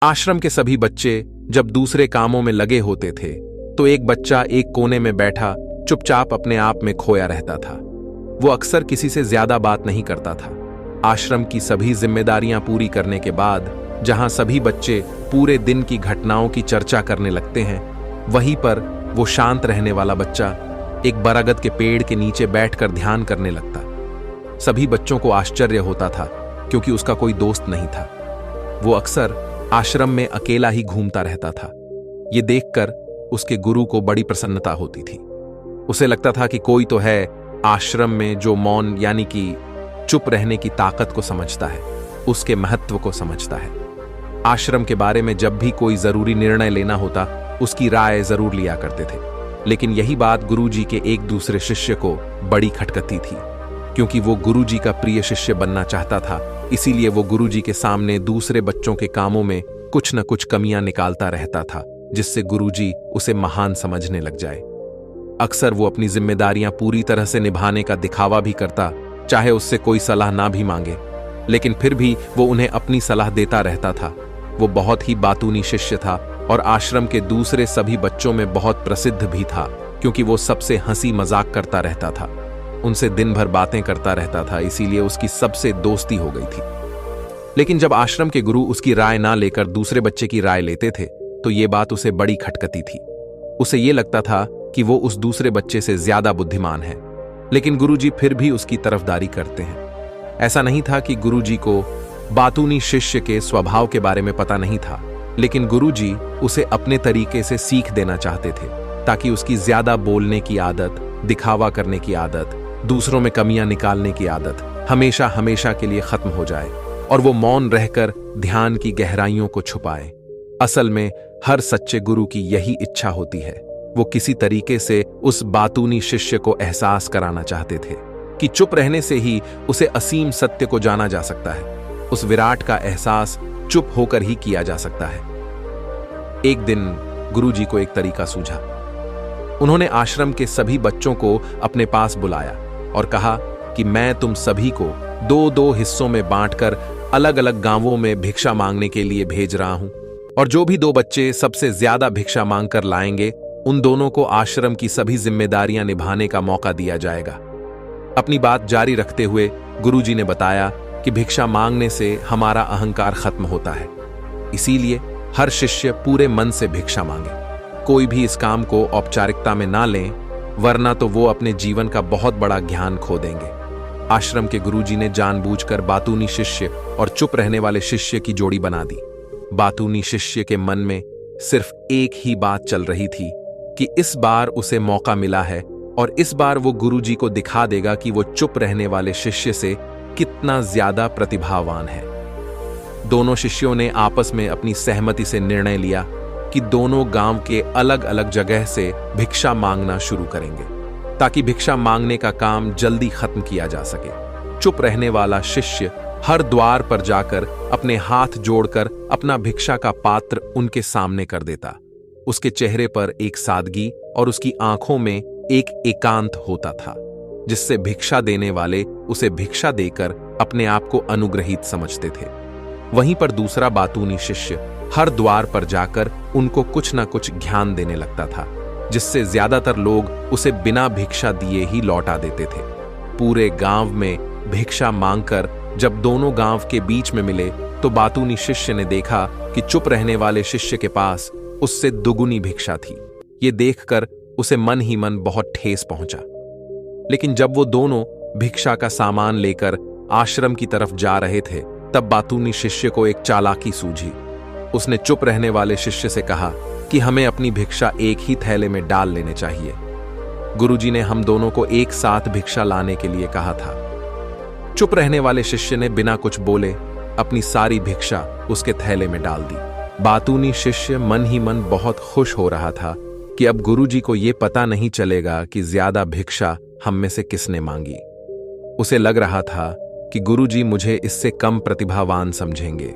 आश्रम के सभी बच्चे जब दूसरे कामों में लगे होते थे तो एक बच्चा एक कोने में बैठा चुपचाप अपने आप में खोया रहता था। वो अक्सर किसी से ज्यादा बात नहीं करता था। आश्रम की सभी जिम्मेदारियां पूरी करने के बाद जहां सभी बच्चे पूरे दिन की घटनाओं की चर्चा करने लगते हैं, वहीं पर वो शांत रहने वाला बच्चा एक बरगद के पेड़ के नीचे बैठकर ध्यान करने लगता। सभी बच्चों को आश्चर्य होता था क्योंकि उसका कोई दोस्त नहीं था। वो अक्सर आश्रम में अकेला ही घूमता रहता था। ये देखकर उसके गुरु को बड़ी प्रसन्नता होती थी। उसे लगता था कि कोई तो है आश्रम में जो मौन यानी कि चुप रहने की ताकत को समझता है, उसके महत्व को समझता है। आश्रम के बारे में जब भी कोई जरूरी निर्णय लेना होता, उसकी राय जरूर लिया करते थे। लेकिन यही बात गुरुजी के एक दूसरे शिष्य को बड़ी खटकती थी। क्योंकि वो गुरुजी का प्रिय शिष्य बनना चाहता था, इसीलिए वो गुरुजी के सामने दूसरे बच्चों के कामों में कुछ न कुछ कमियां निकालता रहता था, जिससे गुरुजी उसे महान समझने लग जाए। अक्सर वो अपनी जिम्मेदारियां पूरी तरह से निभाने का दिखावा भी करता, चाहे उससे कोई सलाह ना भी मांगे, लेकिन फिर भी वो उन्हें अपनी सलाह देता रहता था। वो बहुत ही बातूनी शिष्य था और आश्रम के दूसरे सभी बच्चों में बहुत प्रसिद्ध भी था, क्योंकि वो सबसे हंसी मजाक करता रहता था, उनसे दिन भर बातें करता रहता था, इसीलिए उसकी सबसे दोस्ती हो गई थी। लेकिन जब आश्रम के गुरु उसकी राय ना लेकर दूसरे बच्चे की राय लेते थे तो ये बात उसे बड़ी खटकती थी। उसे ये लगता था कि वो उस दूसरे बच्चे से ज्यादा बुद्धिमान है, लेकिन गुरुजी फिर भी उसकी तरफदारी करते हैं। ऐसा नहीं था कि गुरुजी को बातूनी शिष्य के स्वभाव के बारे में पता नहीं था, लेकिन गुरुजी उसे अपने तरीके से सीख देना चाहते थे, ताकि उसकी ज्यादा बोलने की आदत, दिखावा करने की आदत, दूसरों में कमियां निकालने की आदत हमेशा हमेशा के लिए खत्म हो जाए और वो मौन रहकर ध्यान की गहराइयों को छुपाए। असल में हर सच्चे गुरु की यही इच्छा होती है। वो किसी तरीके से उस बातूनी शिष्य को एहसास कराना चाहते थे कि चुप रहने से ही उसे असीम सत्य को जाना जा सकता है। उस विराट का एहसास चुप होकर ही किया जा सकता है। एक दिन गुरुजी को एक तरीका सूझा। उन्होंने आश्रम के सभी बच्चों को अपने पास बुलाया और कहा कि मैं तुम सभी को दो दो हिस्सों में बांटकर अलग अलग गांवों में भिक्षा मांगने के लिए भेज रहा हूं, और जो भी दो बच्चे सबसे ज्यादा भिक्षा मांगकर लाएंगे, उन दोनों को आश्रम की सभी जिम्मेदारियां निभाने का मौका दिया जाएगा। अपनी बात जारी रखते हुए गुरुजी ने बताया कि भिक्षा मांगने से हमारा अहंकार खत्म होता है, इसीलिए हर शिष्य पूरे मन से भिक्षा मांगे। कोई भी इस काम को औपचारिकता में ना लें, वरना तो वो अपने जीवन का बहुत बड़ा ज्ञान खो देंगे। आश्रम के गुरुजी ने जानबूझकर बातूनी शिष्य और चुप रहने वाले शिष्य की जोड़ी बना दी। बातूनी शिष्य के मन में सिर्फ एक ही बात चल रही थी कि इस बार उसे मौका मिला है और इस बार वो गुरुजी को दिखा देगा कि वो चुप रहने वाले शिष्य से कितना ज्यादा प्रतिभावान है। दोनों शिष्यों ने आपस में अपनी सहमति से निर्णय लिया कि दोनों गांव के अलग अलग जगह से भिक्षा मांगना शुरू करेंगे, ताकि भिक्षा मांगने का काम जल्दी खत्म किया जा सके। चुप रहने वाला शिष्य हर द्वार पर जाकर अपने हाथ जोड़कर अपना भिक्षा का पात्र उनके सामने कर देता। उसके चेहरे पर एक सादगी और उसकी आंखों में एक एकांत होता था, जिससे भिक्षा देने वाले उसे भिक्षा देकर अपने आप को अनुग्रहित समझते थे। वहीं पर दूसरा बातूनी शिष्य हर द्वार पर जाकर उनको कुछ ना कुछ ज्ञान देने लगता था, जिससे ज्यादातर लोग उसे बिना भिक्षा दिए ही लौटा देते थे। पूरे गांव में भिक्षा मांगकर जब दोनों गांव के बीच में मिले तो बातूनी शिष्य ने देखा कि चुप रहने वाले शिष्य के पास उससे दुगुनी भिक्षा थी। ये देखकर उसे मन ही मन बहुत ठेस पहुंचा। लेकिन जब वो दोनों भिक्षा का सामान लेकर आश्रम की तरफ जा रहे थे, तब बातूनी शिष्य को एक चालाकी सूझी। उसने चुप रहने वाले शिष्य से कहा कि हमें अपनी भिक्षा एक ही थैले में डाल लेने चाहिए। गुरुजी ने हम दोनों को एक साथ भिक्षा लाने के लिए कहा था। चुप रहने वाले शिष्य ने बिना कुछ बोले अपनी सारी भिक्षा उसके थैले में डाल दी। बातूनी शिष्य मन ही मन बहुत खुश हो रहा था कि अब गुरुजी को यह पता नहीं चलेगा कि ज्यादा भिक्षा हम में से किसने मांगी। उसे लग रहा था कि गुरुजी मुझे इससे कम प्रतिभावान समझेंगे,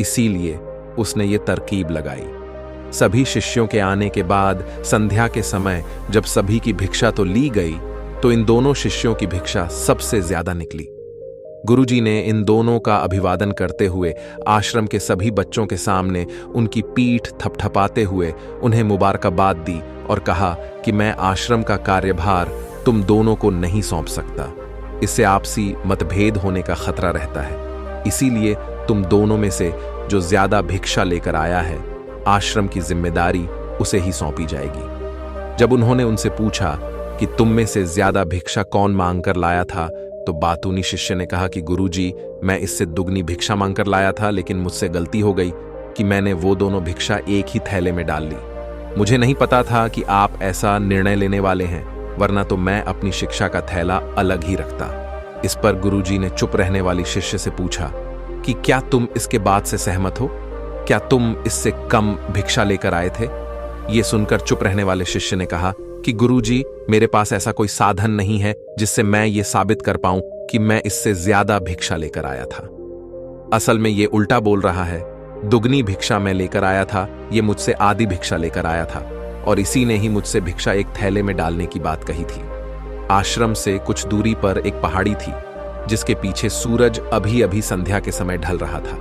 इसीलिए उसने ये तरकीब लगाई। सभी शिष्यों के आने के बाद संध्या के समय जब सभी की भिक्षा तो ली गई, तो इन दोनों शिष्यों की भिक्षा सबसे ज्यादा निकली। गुरुजी ने इन दोनों का अभिवादन करते हुए आश्रम के सभी बच्चों के सामने उनकी पीठ थपथपाते हुए उन्हें मुबारकबाद दी और कहा कि मैं आश्रम का कार्यभार तुम दोनों को नहीं सौंप सकता। इससे आपसी मतभेद होने का खतरा रहता है। इसीलिए तुम दोनों में से जो ज्यादा भिक्षा लेकर आया है, आश्रम की जिम्मेदारी उसे ही सौंपी जाएगी। जब उन्होंने उनसे पूछा कि तुम में से ज्यादा भिक्षा कौन मांग कर लाया था, तो बातूनी शिष्य ने कहा कि गुरुजी, मैं इससे दुगनी भिक्षा मांगकर लाया था, लेकिन मुझसे गलती हो गई कि मैंने वो दोनों भिक्षा एक ही थैले में डाल ली। मुझे नहीं पता था कि आप ऐसा निर्णय लेने वाले हैं, वरना तो मैं अपनी शिक्षा का थैला अलग ही रखता। इस पर गुरुजी ने चुप रहने वाली शिष्य से पूछा कि क्या तुम इसके बाद से सहमत हो? क्या तुम इससे कम भिक्षा लेकर आए थे? ये सुनकर चुप रहने वाले शिष्य ने कहा कि गुरुजी, मेरे पास ऐसा कोई साधन नहीं है जिससे मैं ये साबित कर पाऊं कि मैं इससे ज्यादा भिक्षा लेकर आया था। असल में ये उल्टा बोल रहा है। दुगनी भिक्षा मैं लेकर आया था, ये मुझसे आधी भिक्षा लेकर आया था, और इसी ने ही मुझसे भिक्षा एक थैले में डालने की बात कही थी। आश्रम से कुछ दूरी पर एक पहाड़ी थी, जिसके पीछे सूरज अभी अभी संध्या के समय ढल रहा था।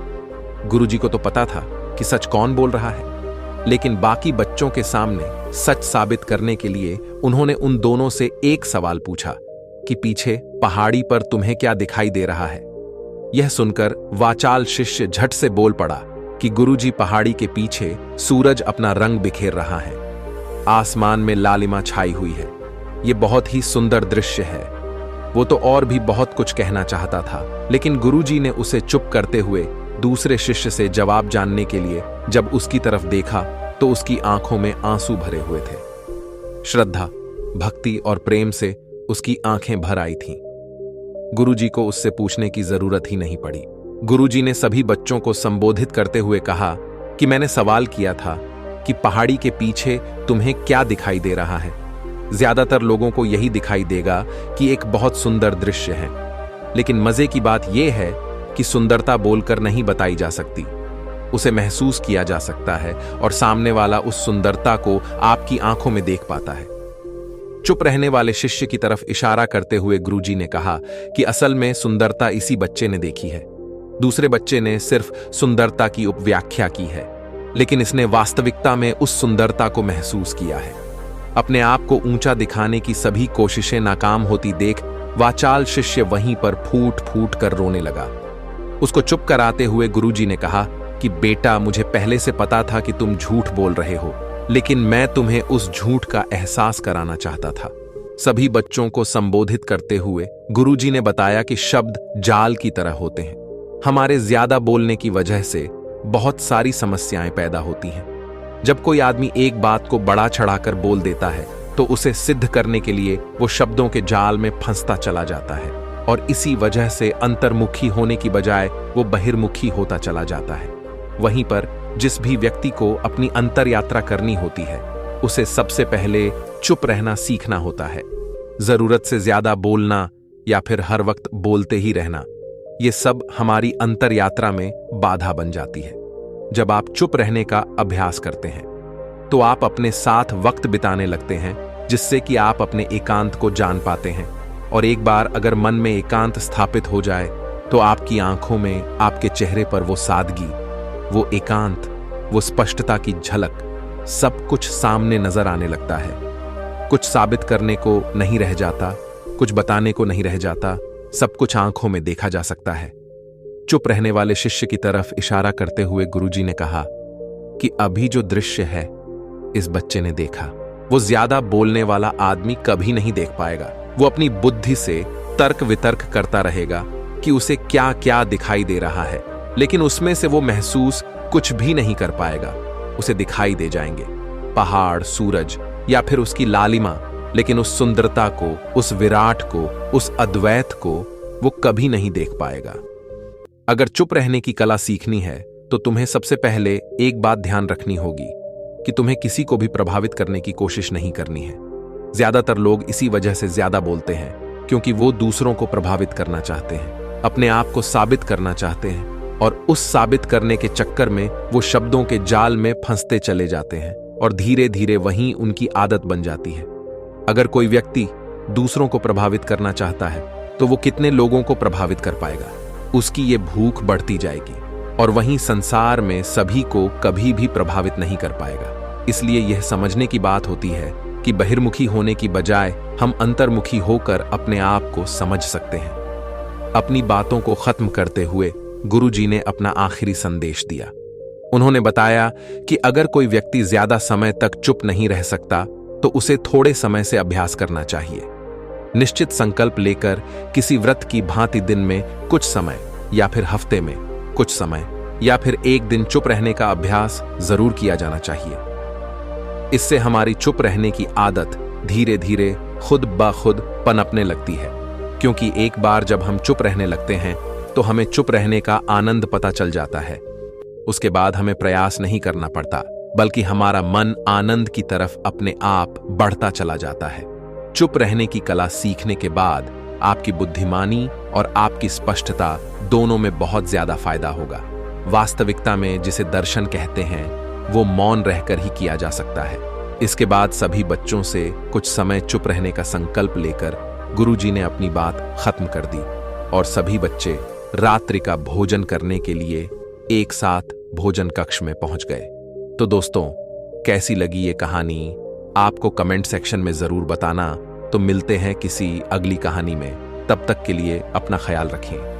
गुरुजी को तो पता था कि सच कौन बोल रहा है, लेकिन बाकी बच्चों के सामने सच साबित करने के लिए उन्होंने उन दोनों से एक सवाल पूछा कि पीछे पहाड़ी पर तुम्हें क्या दिखाई दे रहा है। यह सुनकर वाचाल शिष्य झट से बोल पड़ा कि गुरुजी, पहाड़ी के पीछे सूरज अपना रंग बिखेर रहा है। आसमान में लालिमा छाई हुई है। यह बहुत ही सुंदर दृश्य है। वो तो और भी बहुत कुछ कहना चाहता था, लेकिन गुरुजी ने उसे चुप करते हुए दूसरे शिष्य से जवाब जानने के लिए जब उसकी तरफ देखा तो उसकी आंखों में आंसू भरे हुए थे। श्रद्धा, भक्ति और प्रेम से उसकी आंखें भर आई थीं। गुरुजी को उससे पूछने की जरूरत ही नहीं पड़ी। गुरुजी ने सभी बच्चों को संबोधित करते हुए कहा कि मैंने सवाल किया था कि पहाड़ी के पीछे तुम्हें क्या दिखाई दे रहा है। ज्यादातर लोगों को यही दिखाई देगा कि एक बहुत सुंदर दृश्य है, लेकिन मजे की बात यह है कि सुंदरता बोलकर नहीं बताई जा सकती, उसे महसूस किया जा सकता है, और सामने वाला उस सुंदरता को आपकी आंखों में देख पाता है। चुप रहने वाले शिष्य की तरफ इशारा करते हुए गुरुजी ने कहा कि असल में सुंदरता इसी बच्चे ने देखी है। दूसरे बच्चे ने सिर्फ सुंदरता की उपव्याख्या की है, लेकिन इसने वास्तविकता में उस सुंदरता को महसूस किया है। अपने आप को ऊंचा दिखाने की सभी कोशिशें नाकाम होती देख वाचाल शिष्य वहीं पर फूट फूट कर रोने लगा। उसको चुप कराते हुए गुरुजी ने कहा कि बेटा, मुझे पहले से पता था कि तुम झूठ बोल रहे हो, लेकिन मैं तुम्हें उस झूठ का एहसास कराना चाहता था। सभी बच्चों को संबोधित करते हुए गुरुजी ने बताया कि शब्द जाल की तरह होते हैं। हमारे ज्यादा बोलने की वजह से बहुत सारी समस्याएं पैदा होती हैं। जब कोई आदमी एक बात को बड़ा चढ़ाकर बोल देता है तो उसे सिद्ध करने के लिए वो शब्दों के जाल में फंसता चला जाता है, और इसी वजह से अंतर्मुखी होने की बजाय वो बहिर्मुखी होता चला जाता है। वहीं पर जिस भी व्यक्ति को अपनी अंतर यात्रा करनी होती है, उसे सबसे पहले चुप रहना सीखना होता है। जरूरत से ज्यादा बोलना या फिर हर वक्त बोलते ही रहना, ये सब हमारी अंतर यात्रा में बाधा बन जाती है। जब आप चुप रहने का अभ्यास करते हैं तो आप अपने साथ वक्त बिताने लगते हैं, जिससे कि आप अपने एकांत को जान पाते हैं। और एक बार अगर मन में एकांत स्थापित हो जाए तो आपकी आंखों में, आपके चेहरे पर वो सादगी, वो एकांत, वो स्पष्टता की झलक, सब कुछ सामने नजर आने लगता है। कुछ साबित करने को नहीं रह जाता, कुछ बताने को नहीं रह जाता, सब कुछ आंखों में देखा जा सकता है। चुप रहने वाले शिष्य की तरफ इशारा करते हुए गुरुजी ने कहा कि अभी जो दृश्य है इस बच्चे ने देखा, वो ज्यादा बोलने वाला आदमी कभी नहीं देख पाएगा। वो अपनी बुद्धि से तर्क वितर्क करता रहेगा कि उसे क्या क्या दिखाई दे रहा है, लेकिन उसमें से वो महसूस कुछ भी नहीं कर पाएगा। उसे दिखाई दे जाएंगे पहाड़, सूरज या फिर उसकी लालिमा, लेकिन उस सुंदरता को, उस विराट को, उस अद्वैत को वो कभी नहीं देख पाएगा। अगर चुप रहने की कला सीखनी है तो तुम्हें सबसे पहले एक बात ध्यान रखनी होगी कि तुम्हें किसी को भी प्रभावित करने की कोशिश नहीं करनी है। ज्यादातर लोग इसी वजह से ज्यादा बोलते हैं क्योंकि वो दूसरों को प्रभावित करना चाहते हैं, अपने आप को साबित करना चाहते हैं, और उस साबित करने के चक्कर में वो शब्दों के जाल में फंसते चले जाते हैं और धीरे धीरे वहीं उनकी आदत बन जाती है। अगर कोई व्यक्ति दूसरों को प्रभावित करना चाहता है तो वो कितने लोगों को प्रभावित कर पाएगा। उसकी ये भूख बढ़ती जाएगी और वहीं संसार में सभी को कभी भी प्रभावित नहीं कर पाएगा। इसलिए यह समझने की बात होती है कि बहिर्मुखी होने की बजाय हम अंतर्मुखी होकर अपने आप को समझ सकते हैं। अपनी बातों को खत्म करते हुए गुरुजी ने अपना आखिरी संदेश दिया। उन्होंने बताया कि अगर कोई व्यक्ति ज्यादा समय तक चुप नहीं रह सकता तो उसे थोड़े समय से अभ्यास करना चाहिए। निश्चित संकल्प लेकर किसी व्रत की भांति दिन में कुछ समय या फिर हफ्ते में कुछ समय या फिर एक दिन चुप रहने का अभ्यास जरूर किया जाना चाहिए। इससे हमारी चुप रहने की आदत धीरे धीरे खुद ब खुद पनपने लगती है, क्योंकि एक बार जब हम चुप रहने लगते हैं तो हमें चुप रहने का आनंद पता चल जाता है। उसके बाद हमें प्रयास नहीं करना पड़ता, बल्कि हमारा मन आनंद की तरफ अपने आप बढ़ता चला जाता है। चुप रहने की कला सीखने के बाद आपकी बुद्धिमानी और आपकी स्पष्टता दोनों में बहुत ज्यादा फायदा होगा। वास्तविकता में जिसे दर्शन कहते हैं वो मौन रहकर ही किया जा सकता है। इसके बाद सभी बच्चों से कुछ समय चुप रहने का संकल्प लेकर गुरुजी ने अपनी बात खत्म कर दी और सभी बच्चे रात्रि का भोजन करने के लिए एक साथ भोजन कक्ष में पहुंच गए। तो दोस्तों, कैसी लगी ये कहानी आपको कमेंट सेक्शन में जरूर बताना। तो मिलते हैं किसी अगली कहानी में, तब तक के लिए अपना ख्याल रखें।